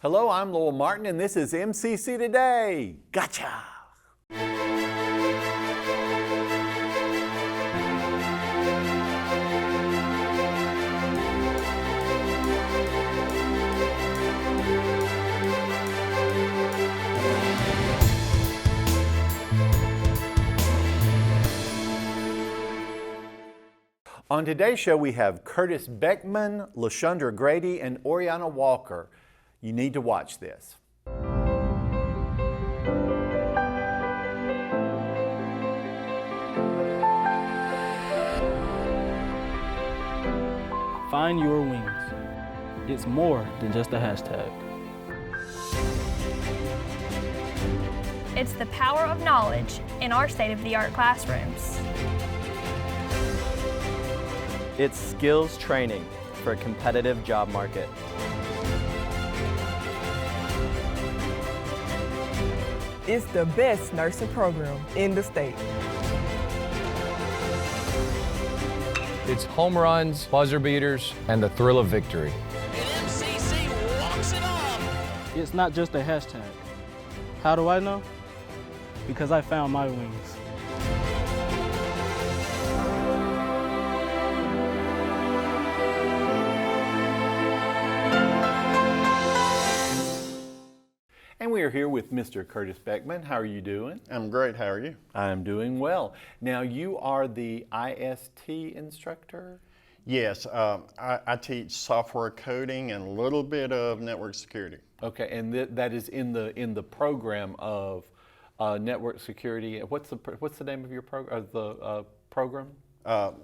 Hello, I'm Lowell Martin, and this is MCC Today. Gotcha! On today's show, we have Curtis Beckman, LaShundra Grady, and Oriona Walker. You need to watch this. Find your wings. It's more than just a hashtag. It's the power of knowledge in our state-of-the-art classrooms. It's skills training for a competitive job market. It's the best nursing program in the state. It's home runs, buzzer beaters, and the thrill of victory. And MCC walks it off. It's not just a hashtag. How do I know? Because I found my wings. And we are here with Mr. Curtis Beckman. How are you doing? I'm great. How are you? I'm doing well. Now, you are the IST instructor? Yes, I teach software coding and a little bit of network security. Okay, and that is in the program of network security. What's the name of your program? Program?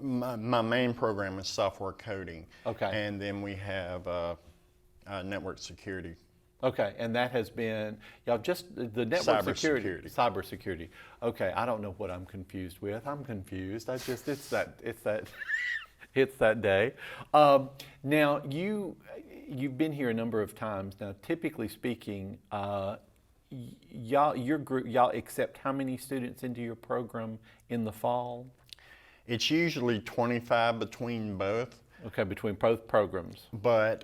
My main program is software coding. Okay. And then we have network security. Okay, and that has been, just the network security. Cybersecurity. Okay, I don't know what I'm confused with. I'm confused. It's that day. Now, you've been here a number of times. Now, typically speaking, your group, y'all accept how many students into your program in the fall? It's usually 25 between both. Okay, between both programs. But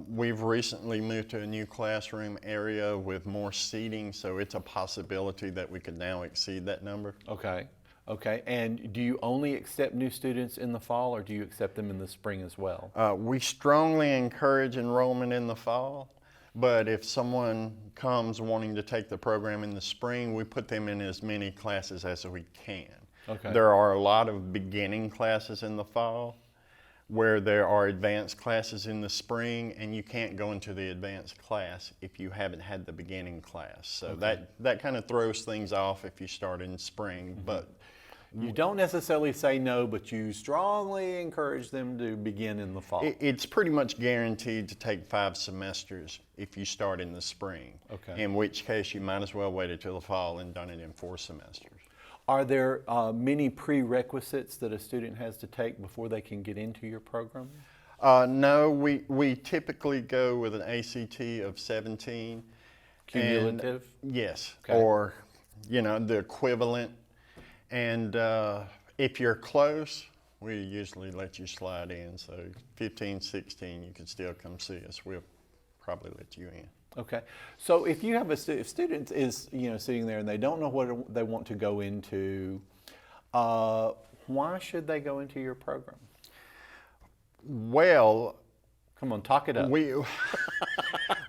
we've recently moved to a new classroom area with more seating, so it's a possibility that we could now exceed that number. Okay, okay. And do you only accept new students in the fall, or do you accept them in the spring as well? We strongly encourage enrollment in the fall, but if someone comes wanting to take the program in the spring, we put them in as many classes as we can. Okay. There are a lot of beginning classes in the fall, where there are advanced classes in the spring, and you can't go into the advanced class if you haven't had the beginning class. So okay. that kind of throws things off if you start in spring. Mm-hmm. But you don't necessarily say no, but you strongly encourage them to begin in the fall. It's pretty much guaranteed to take 5 semesters if you start in the spring. Okay. In which case you might as well wait until the fall and done it in 4 semesters. Are there many prerequisites that a student has to take before they can get into your program? No, we typically go with an ACT of 17. Cumulative? And, yes, okay. Or the equivalent. And if you're close, we usually let you slide in. So 15, 16, you can still come see us. We'll probably let you in. Okay, so if you have if student is sitting there and they don't know what they want to go into, why should they go into your program? Well, come on, talk it up.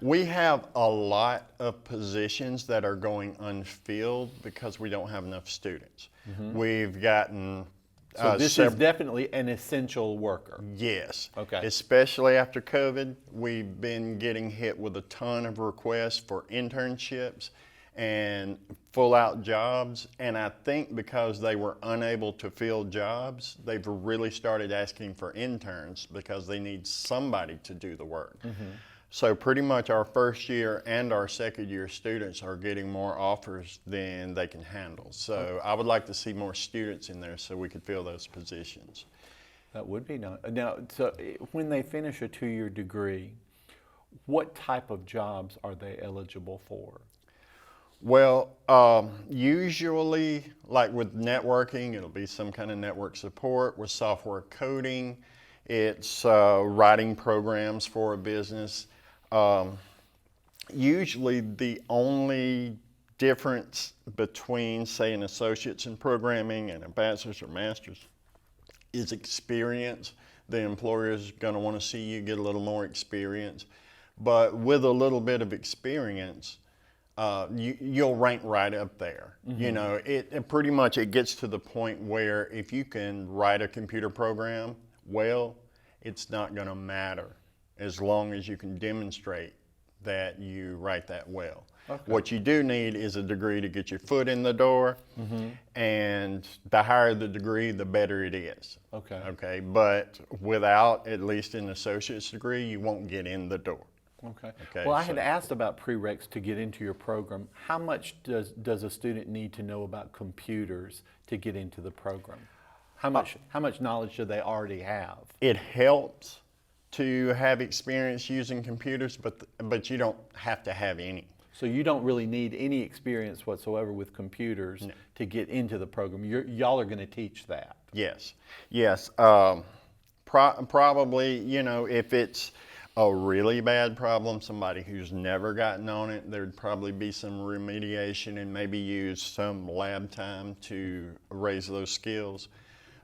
We have a lot of positions that are going unfilled because we don't have enough students. Mm-hmm. We've gotten so this is definitely an essential worker. Yes. Okay. Especially after COVID, we've been getting hit with a ton of requests for internships and full-out jobs. And I think because they were unable to fill jobs, they've really started asking for interns because they need somebody to do the work. Mm-hmm. So pretty much our first year and our second year students are getting more offers than they can handle. So I would like to see more students in there so we could fill those positions. That would be nice. Now, so when they finish a 2-year degree, what type of jobs are they eligible for? Well, usually like with networking, it'll be some kind of network support. With software coding, it's writing programs for a business. Usually the only difference between, say, an associate's in programming and a bachelor's or master's is experience. The employer is going to want to see you get a little more experience. But with a little bit of experience, you'll rank right up there. You know, it pretty much, it gets to the point where if you can write a computer program well, it's not going to matter as long as you can demonstrate that you write that well. Okay. What you do need is a degree to get your foot in the door, and the higher the degree, the better it is. Okay. Okay, but without at least an associate's degree, you won't get in the door. Okay. Well, I had asked about prereqs to get into your program. How much does a student need to know about computers to get into the program? How much knowledge do they already have? It helps to have experience using computers, but you don't have to have any. So you don't really need any experience whatsoever with computers to get into the program. Y'all are going to teach that. Yes, yes. Probably, you know, if it's a really bad problem, somebody who's never gotten on it, there'd probably be some remediation and maybe use some lab time to raise those skills.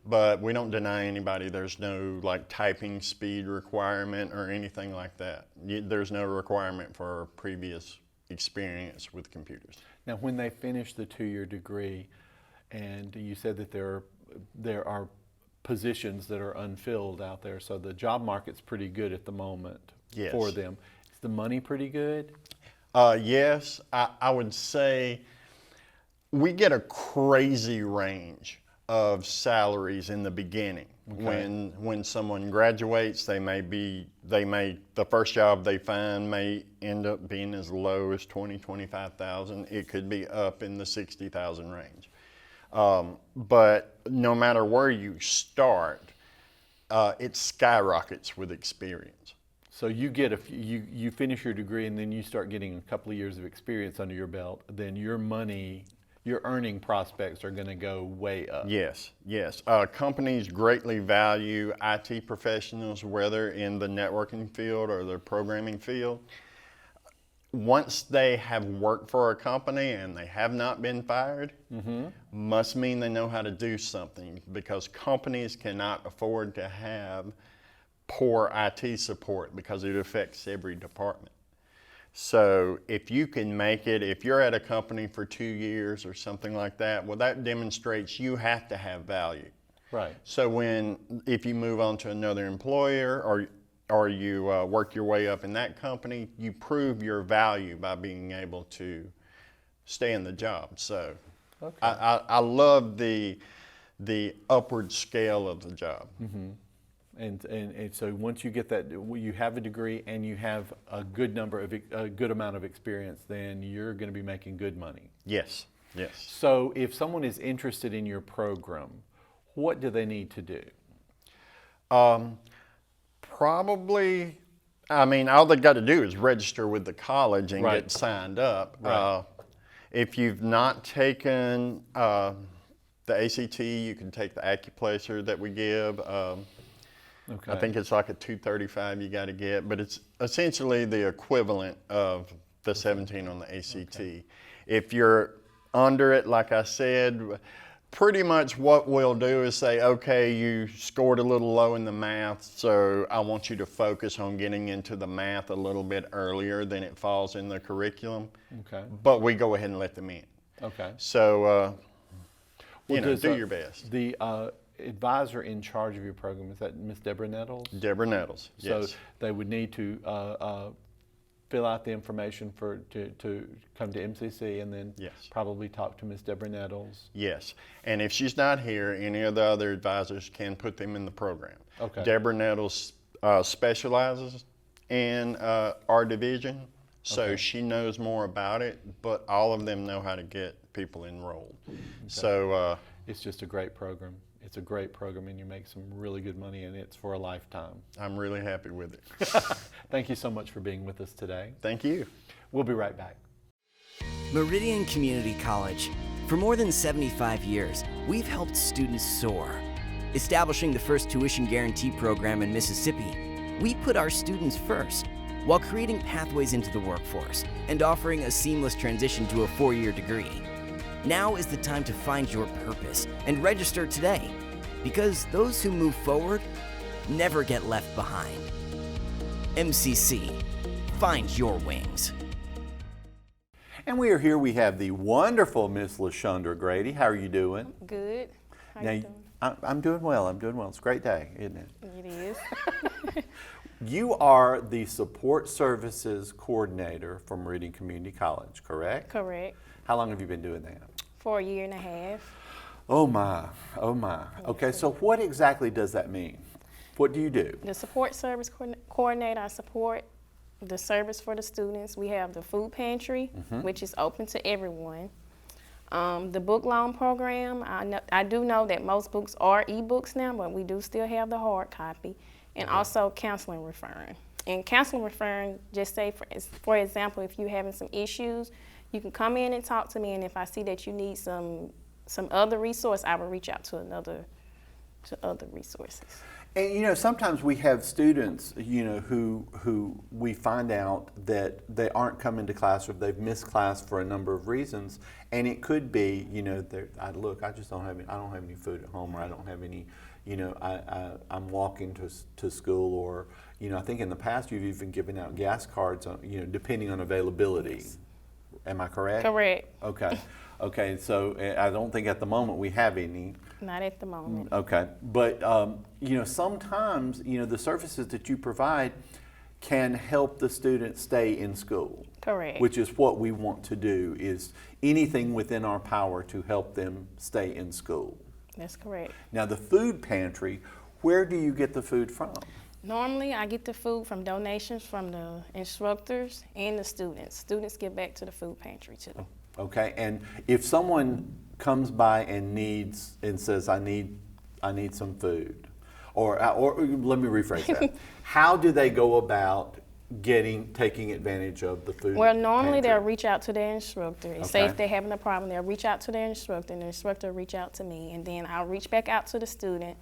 But we don't deny anybody. There's no like typing speed requirement or anything like that. There's no requirement for previous experience with computers. Now, when they finish the 2-year degree, and you said that there are positions that are unfilled out there, so the job market's pretty good at the moment for them. Is the money pretty good? Yes, I would say we get a crazy range of salaries in the beginning. Okay. When someone graduates, the first job they find may end up being as low as $20,000-$25,000. It could be up in the $60,000 range. But no matter where you start, it skyrockets with experience. So you you finish your degree and then you start getting a couple of years of experience under your belt, then your earning prospects are going to go way up. Yes, yes. Companies greatly value IT professionals, whether in the networking field or the programming field. Once they have worked for a company and they have not been fired, must mean they know how to do something, because companies cannot afford to have poor IT support because it affects every department. So if you can make it, if you're at a company for 2 years or something like that, well, that demonstrates you have to have value. Right. So if you move on to another employer or you work your way up in that company, you prove your value by being able to stay in the job. So okay. I love the upward scale of the job. And so once you get that, you have a degree and you have a good amount of experience, then you're going to be making good money. Yes, yes. So if someone is interested in your program, what do they need to do? Probably, I mean, all they got to do is register with the college and get signed up. Right. If you've not taken the ACT, you can take the Accuplacer that we give. Okay. I think it's like a 235 you got to get, but it's essentially the equivalent of the 17 on the ACT. Okay. If you're under it, like I said, pretty much what we'll do is say, okay, you scored a little low in the math, so I want you to focus on getting into the math a little bit earlier than it falls in the curriculum. Okay. But we go ahead and let them in. Okay. So, do your best. The advisor in charge of your program, is that Miss Deborah Nettles? Deborah Nettles, yes. So they would need to fill out the information to come to MCC and then probably talk to Miss Deborah Nettles. Yes, and if she's not here, any of the other advisors can put them in the program. Okay. Deborah Nettles specializes in our division, so she knows more about it, but all of them know how to get people enrolled. Okay. So it's just a great program. It's a great program, and you make some really good money, and it's for a lifetime. I'm really happy with it. Thank you so much for being with us today. Thank you. We'll be right back. Meridian Community College. For more than 75 years, we've helped students soar. Establishing the first tuition guarantee program in Mississippi, we put our students first. while creating pathways into the workforce and offering a seamless transition to a 4-year degree. Now is the time to find your purpose and register today, because those who move forward never get left behind. MCC, find your wings. And we are here. We have the wonderful Miss LaShundra Grady. How are you doing? Good. How Now, you doing? I'm doing well. I'm doing well. It's a great day, isn't it? It is. You are the Support Services Coordinator for Meridian Community College, correct? Correct. How long have you been doing that? For a year and a half. Oh my, oh my. Okay, so what exactly does that mean? What do you do? The support service coordinator, I support the service for the students. We have the food pantry, which is open to everyone. The book loan program, I do know that most books are e-books now, but we do still have the hard copy. And also counseling referring. And counseling referring, just say, for example, if you're having some issues, you can come in and talk to me, and if I see that you need some other resource, I will reach out to other resources. And you know, sometimes we have students, you know, who we find out that they aren't coming to class or they've missed class for a number of reasons, and it could be, you know, I just don't have any food at home, or I don't have any, you know, I'm walking to school, or you know, I think in the past you've even given out gas cards, you know, depending on availability. Yes. Am I correct? Correct. Okay. Okay, so I don't think at the moment we have any. Not at the moment. Okay, but you know, sometimes, you know, the services that you provide can help the student stay in school. Correct. Which is what we want to do, is anything within our power to help them stay in school. That's correct. Now the food pantry, where do you get the food from? Normally, I get the food from donations from the instructors and the students. Students give back to the food pantry too. Okay, and if someone comes by and says, I need some food, or let me rephrase that. How do they go about taking advantage of the food? Well, normally pantry? they'll reach out to their instructor. And Okay. say if they're having a problem, they'll reach out to their instructor, and the instructor will reach out to me, and then I'll reach back out to the student,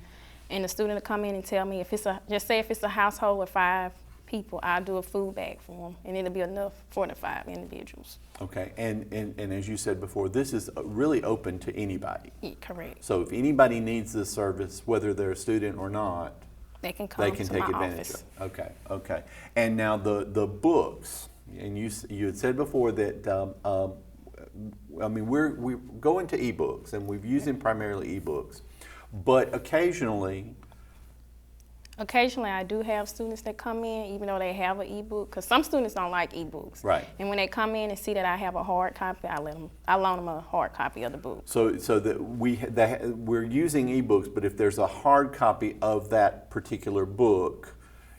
and the student will come in and tell me if it's a household with 5 people, I'll do a food bag for them, and it'll be enough for the 5 individuals. Okay, and as you said before, this is really open to anybody. Yeah, correct. So if anybody needs this service, whether they're a student or not, they can come they can to take my advantage office. of it. Okay, okay. And now the books, and you had said before that, I mean, we're going to ebooks, and we've used them primarily ebooks, but occasionally I do have students that come in, even though they have an ebook, because some students don't like ebooks. Right. And when they come in and see that I have a hard copy, I loan them a hard copy of the book. So that we're using ebooks, but if there's a hard copy of that particular book,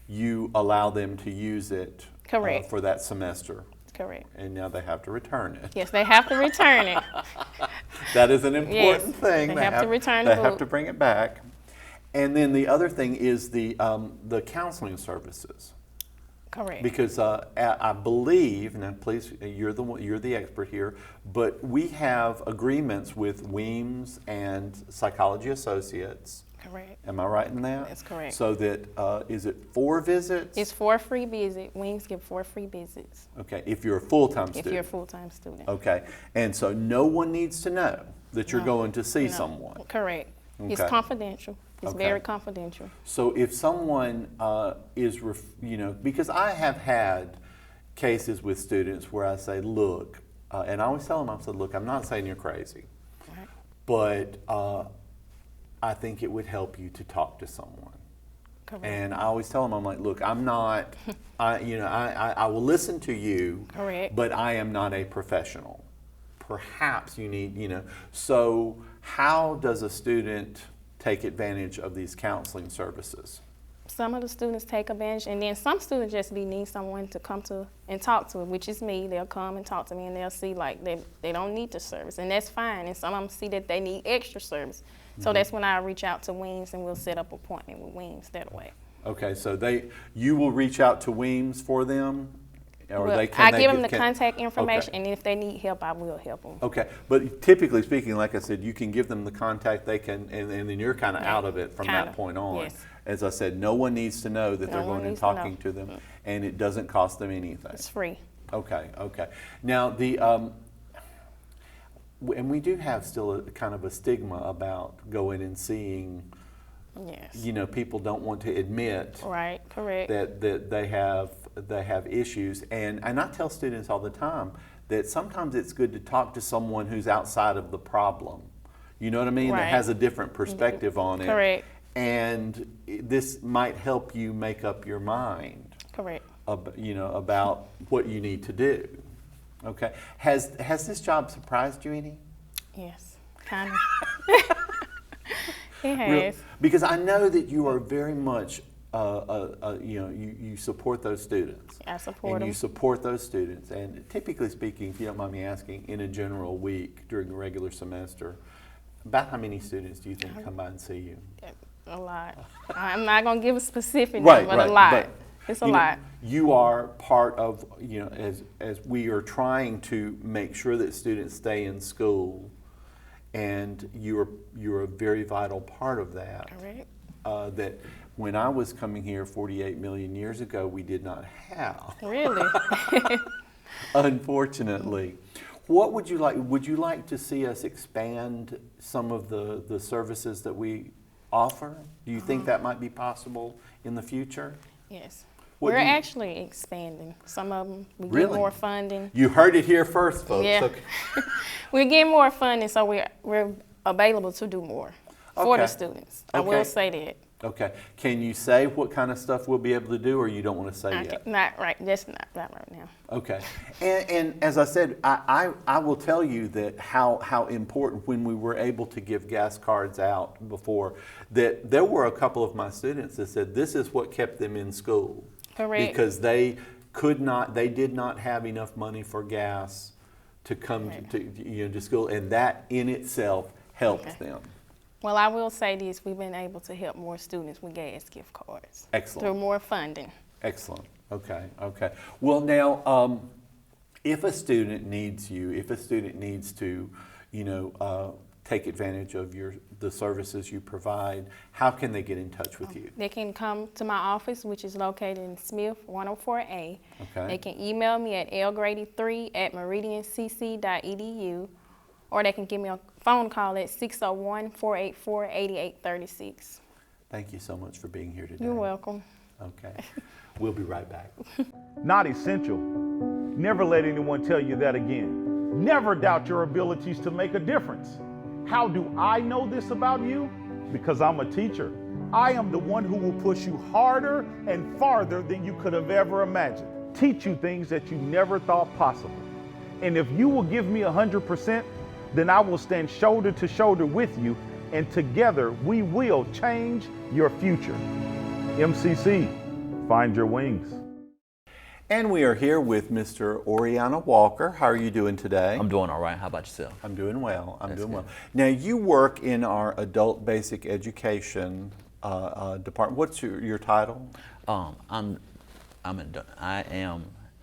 you allow them to use it. Correct. For that semester. Correct. And now they have to return it. Yes, they have to return it. That is an important thing. They have to return the book. They have to bring it back. And then the other thing is the counseling services. Correct. Because I believe, now please, you're the expert here, but we have agreements with Weems and Psychology Associates. Correct. Am I right in that? That's correct. So that, is it 4 visits? It's 4 free visits. Weems give 4 free visits. Okay, if you're a full-time student. If you're a full-time student. Okay, and so no one needs to know that you're going to see someone. Correct. Okay. It's confidential. It's Okay. very confidential. So if someone because I have had cases with students where I say, look, and I always tell them, I said, look, I'm not saying you're crazy, Right. but I think it would help you to talk to someone. Correct. And I always tell them, I'm like, look, I'm not, I will listen to you, Correct. but I am not a professional. Perhaps you need, so how does a student take advantage of these counseling services? Some of the students take advantage, and then some students just need someone to come to and talk to, which is me. They'll come and talk to me, and they'll see like they don't need the service, and that's fine. And some of them see that they need extra service. So that's when I reach out to Weems, and we'll set up an appointment with Weems that way. Okay, so you will reach out to Weems for them? Or Well, I give them the contact information, Okay. and if they need help, I will help them. Okay, but typically speaking, like I said, you can give them the contact, they can, and then you're kind of out of it from that point on. Yes. as I said, no one needs to know that they're No one going and needs to know. talking to them, and it doesn't cost them anything. It's free. Okay, okay. Now, and we do have still a kind of a stigma about going and seeing, Yes. you know, people don't want to admit Right, correct. that they have issues. And I tell students all the time that sometimes it's good to talk to someone who's outside of the problem. You know what I mean? That Right. has a different perspective on it. Correct. And this might help you make up your mind. Correct. You know, about what you need to do. Okay. Has this job surprised you any? Yes, kind of. It has. Because I know that you are very much, you know, you support those students. I support And them. you support those students. And typically speaking, if you don't mind me asking, in a general week during a regular semester, about how many students do you think come by and see you? A lot. I'm not going to give a specific Right, number, but right, a lot. but, It's a you know, lot. You are part of, you know, as we are trying to make sure that students stay in school, and you're a very vital part of that. Correct. That when I was coming here 48 million years ago, we did not have. Really? Unfortunately. What would you like? Would you like to see us expand some of the services that we offer? Do you think that might be possible in the future? Yes. What We're do you- actually expanding. Some of them, we get Really? more funding. You heard it here first, folks. Yeah. Okay. We get more funding, so we're available to do more for Okay. the students. I will Okay. say that. Okay. Can you say what kind of stuff we'll be able to do, or you don't want to say yet? Not right. Just not right now. Okay. And as I said, I will tell you that how important when we were able to give gas cards out before, that there were a couple of my students that said this is what kept them in school. Correct. Because they did not have enough money for gas to come to school, and that in itself helped them. Well, I will say this, we've been able to help more students with gas gift cards. Excellent. Through more funding. Excellent. Okay. Okay. Well, now, if a student needs you, if a student needs to, you know, take advantage of the services you provide, how can they get in touch with you? They can come to my office, which is located in Smith 104A. Okay. They can email me at lgrady3@meridiancc.edu, or they can give me a phone call at 601-484-8836. Thank you so much for being here today. You're welcome. Okay. We'll be right back. Not essential. Never let anyone tell you that again. Never doubt your abilities to make a difference. How do I know this about you? Because I'm a teacher. I am the one who will push you harder and farther than you could have ever imagined. Teach you things that you never thought possible. And if you will give me 100%, then I will stand shoulder to shoulder with you, and together we will change your future. MCC, find your wings. And we are here with Mr. Oriona Walker. How are you doing today? I'm doing all right. How about yourself? I'm doing well. I'm That's doing good. well. Now, you work in our adult basic education department. What's your title? I am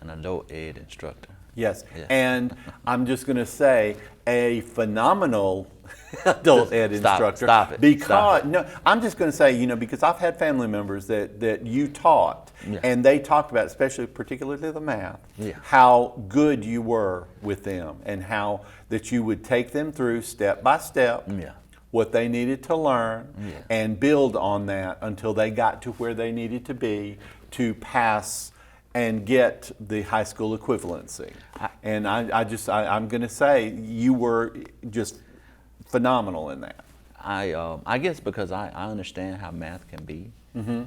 an adult ed instructor. Yes, Yeah. and I'm just going to say a phenomenal adult ed instructor. Stop it. Because Stop it. no, I'm just going to say, you know, because I've had family members that you taught, Yeah. and they talked about, especially particularly the math, Yeah. how good you were with them, and how that you would take them through step by step. Yeah. What they needed to learn, Yeah. and build on that until they got to where they needed to be to pass and get the high school equivalency. And I'm going to say you were just phenomenal in that. I guess because I understand how math can be,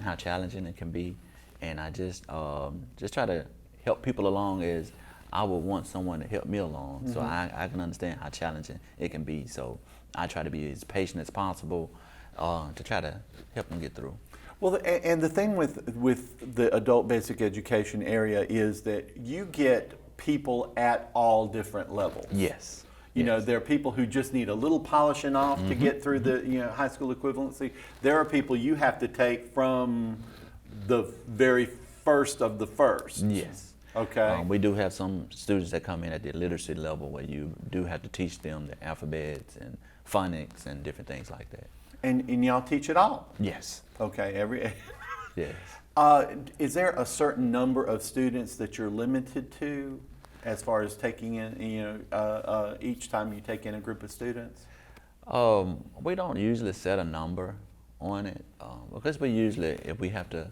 how challenging it can be, and I just try to help people along as I would want someone to help me along. So I can understand how challenging it can be. So I try to be as patient as possible to try to help them get through. Well, and the thing with the adult basic education area is that you get people at all different levels. Yes. You know, there are people who just need a little polishing off to get through the high school equivalency. There are people you have to take from the very first of the first. Yes. Okay. We do have some students that come in at the literacy level where you do have to teach them the alphabets and phonics and different things like that. And y'all teach it all? Yes. Okay, Yes. Is there a certain number of students that you're limited to as far as taking in, each time you take in a group of students? We don't usually set a number on it because we usually, if we have to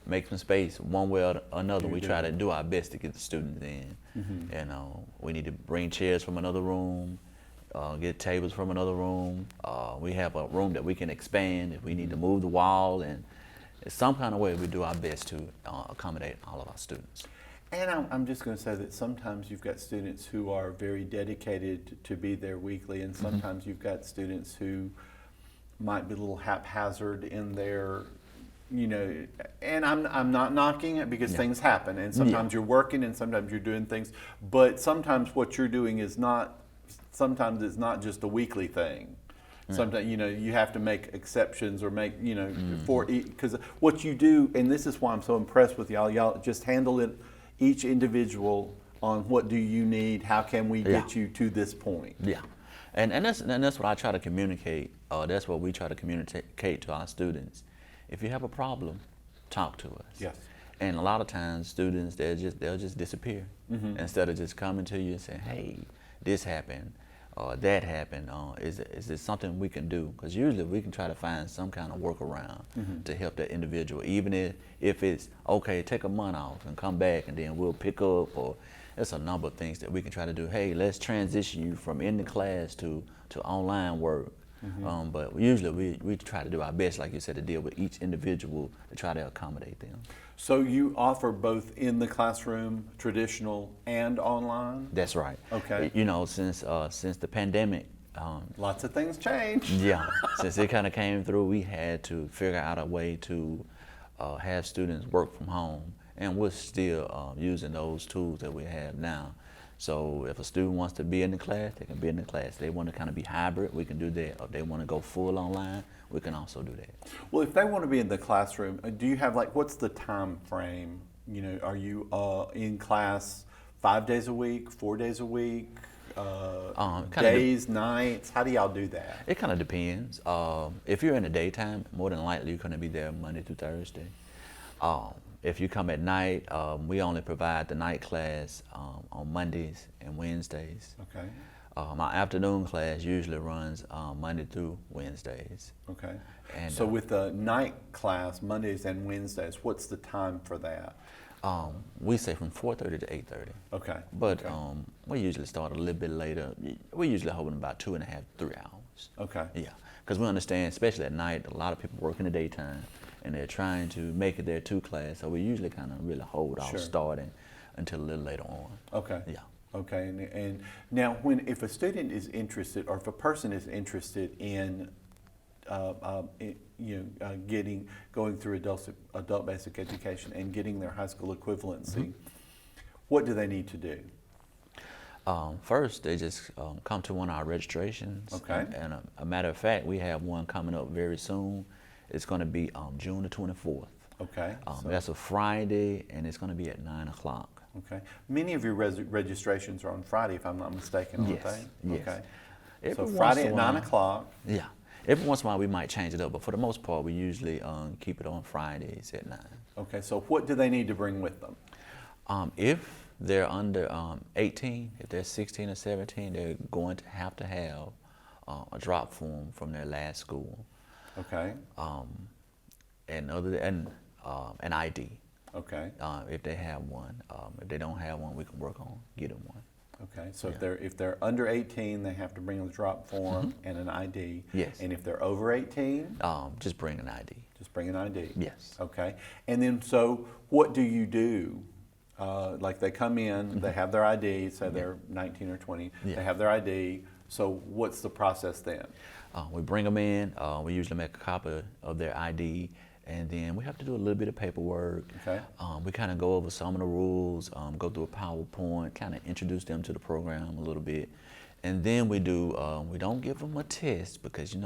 make some space one way or another, we try to do our best to get the students in. And we need to bring chairs from another room, get tables from another room. We have a room that we can expand if we need to move the wall, and in some kind of way we do our best to accommodate all of our students. And I'm just going to say that sometimes you've got students who are very dedicated to be there weekly, and sometimes you've got students who might be a little haphazard in their, and I'm not knocking it because things happen, and sometimes you're working and sometimes you're doing things, but sometimes what you're doing is sometimes it's not just a weekly thing. Sometimes, you have to make exceptions or make, because what you do, and this is why I'm so impressed with y'all just handle it each individual on what do you need, how can we get you to this point. Yeah, and that's what I try to communicate. That's what we try to communicate to our students. If you have a problem, talk to us. Yes. And a lot of times students, they'll just disappear instead of just coming to you and saying, hey, this happened or that happened. Is this something we can do? Because usually we can try to find some kind of workaround to help that individual, even if it's okay, take a month off and come back and then we'll pick up, or there's a number of things that we can try to do. Hey, let's transition you from in the class to online work. But usually we try to do our best, like you said, to deal with each individual to try to accommodate them. So you offer both in the classroom, traditional, and online? That's right. Okay. Since the pandemic, lots of things changed. Yeah, since it kind of came through, we had to figure out a way to have students work from home, and we're still using those tools that we have now. So if a student wants to be in the class, they can be in the class. They want to kind of be hybrid, we can do that. Or if they want to go full online, we can also do that. Well, if they want to be in the classroom, do you have what's the time frame? Are you in class 5 days a week, 4 days a week, days, nights? How do y'all do that? It kind of depends. If you're in the daytime, more than likely you're going to be there Monday through Thursday. If you come at night, we only provide the night class on Mondays and Wednesdays. Okay. My afternoon class usually runs Monday through Wednesdays. Okay. And so with the night class, Mondays and Wednesdays, what's the time for that? We say from 4:30 to 8:30. Okay. But we usually start a little bit later. We usually hold about 2.5, 3 hours. Okay. Yeah, because we understand, especially at night, a lot of people work in the daytime, and they're trying to make it there to class. So we usually kind of really hold off starting until a little later on. Okay. Yeah. Okay. And now, if a student is interested, or if a person is interested in going through adult basic education and getting their high school equivalency, what do they need to do? First, they just come to one of our registrations. Okay. And a matter of fact, we have one coming up very soon. It's going to be June the 24th. Okay. That's a Friday, and it's going to be at 9 o'clock. Okay. Many of your registrations are on Friday, if I'm not mistaken, aren't they? Yes. Okay. So Friday at 9 o'clock. Yeah. Every once in a while we might change it up, but for the most part we usually keep it on Fridays at 9. Okay, so what do they need to bring with them? If they're under 18, if they're 16 or 17, they're going to have a drop form from their last school. Okay. And an ID. Okay. If they have one. If they don't have one, we can work on getting one. Okay, so if they're under 18, they have to bring a drop form and an ID. Yes. And if they're over 18? Just bring an ID. Just bring an ID? Yes. Okay. And then, so what do you do? Like they come in, they have their ID, so they're 19 or 20, they have their ID, so what's the process then? We bring them in, we usually make a copy of their ID, and then we have to do a little bit of paperwork. Okay. We kind of go over some of the rules, go through a PowerPoint, kind of introduce them to the program a little bit. And then we don't give them a test because,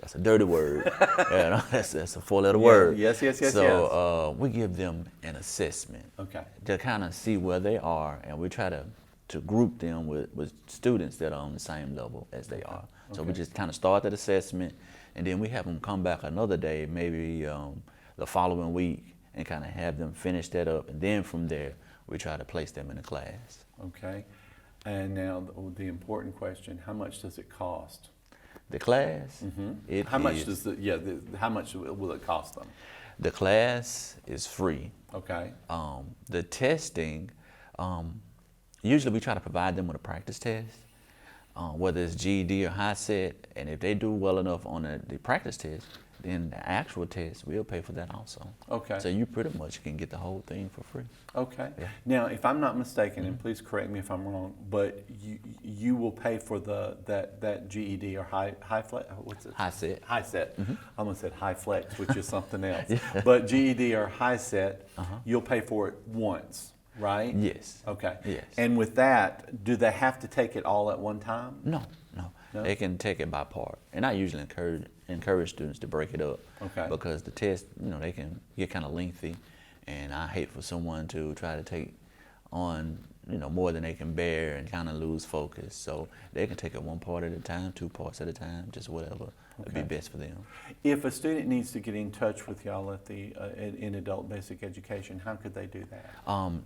that's a dirty word. That's a 4-letter word. Yes. So we give them an assessment. Okay. To kind of see where they are, and we try to to group them with students that are on the same level as they are. So we Okay. just kind of start that assessment, and then we have them come back another day, maybe the following week, and kind of have them finish that up, and then from there we try to place them in a class. Okay. And now the important question: how much does it cost? The class, How much does how much will it cost them? The class is free. Okay. The testing, usually we try to provide them with a practice test, whether it's GED or high set, and if they do well enough on the practice test, then the actual test, we'll pay for that also. Okay. So you pretty much can get the whole thing for free. Okay. Yeah. Now, if I'm not mistaken, and please correct me if I'm wrong, but you will pay for that GED or high flex. What's it? High set. High set. I almost said high flex, which is something else. But GED or high set, you'll pay for it once, right? Yes. Okay. Yes. And with that, do they have to take it all at one time? No. No? They can take it by part, and I usually encourage students to break it up. Okay. Because the test, they can get kind of lengthy, and I hate for someone to try to take on more than they can bear and kind of lose focus. So they can take it one part at a time, 2 parts at a time, just whatever would be best for them. If a student needs to get in touch with y'all at the in Adult Basic Education, how could they do that?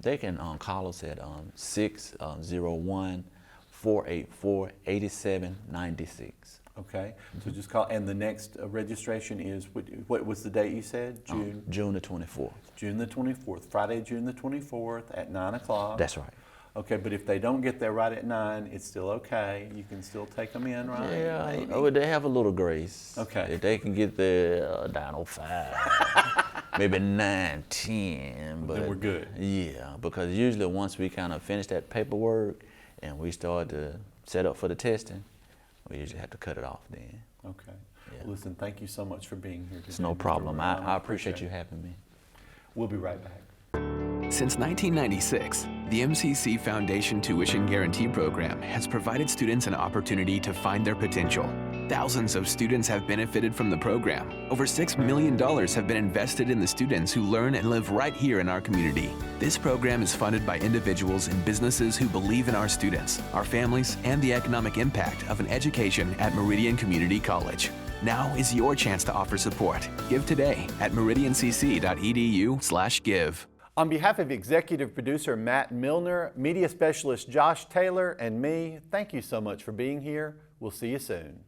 They can call us at 601-484-8796. Okay, so just call, and the next registration is, what was the date you said? June? June the 24th. June the 24th, Friday, June the 24th at 9 o'clock. That's right. Okay, but if they don't get there right at 9, it's still okay. You can still take them in, right? Yeah, Maybe? they have a little grace. Okay. If they can get there 9:05, maybe 9:10. But then we're good. Yeah, because usually once we kind of finish that paperwork and we start to set up for the testing, we usually have to cut it off then. Okay. Yeah. Well, listen, thank you so much for being here today. It's no Mr. problem. Brown. I appreciate you having me. We'll be right back. Since 1996, the MCC Foundation Tuition Guarantee Program has provided students an opportunity to find their potential. Thousands of students have benefited from the program. Over $6 million have been invested in the students who learn and live right here in our community. This program is funded by individuals and businesses who believe in our students, our families, and the economic impact of an education at Meridian Community College. Now is your chance to offer support. Give today at meridiancc.edu/give. On behalf of executive producer Matt Milner, media specialist Josh Taylor, and me, thank you so much for being here. We'll see you soon.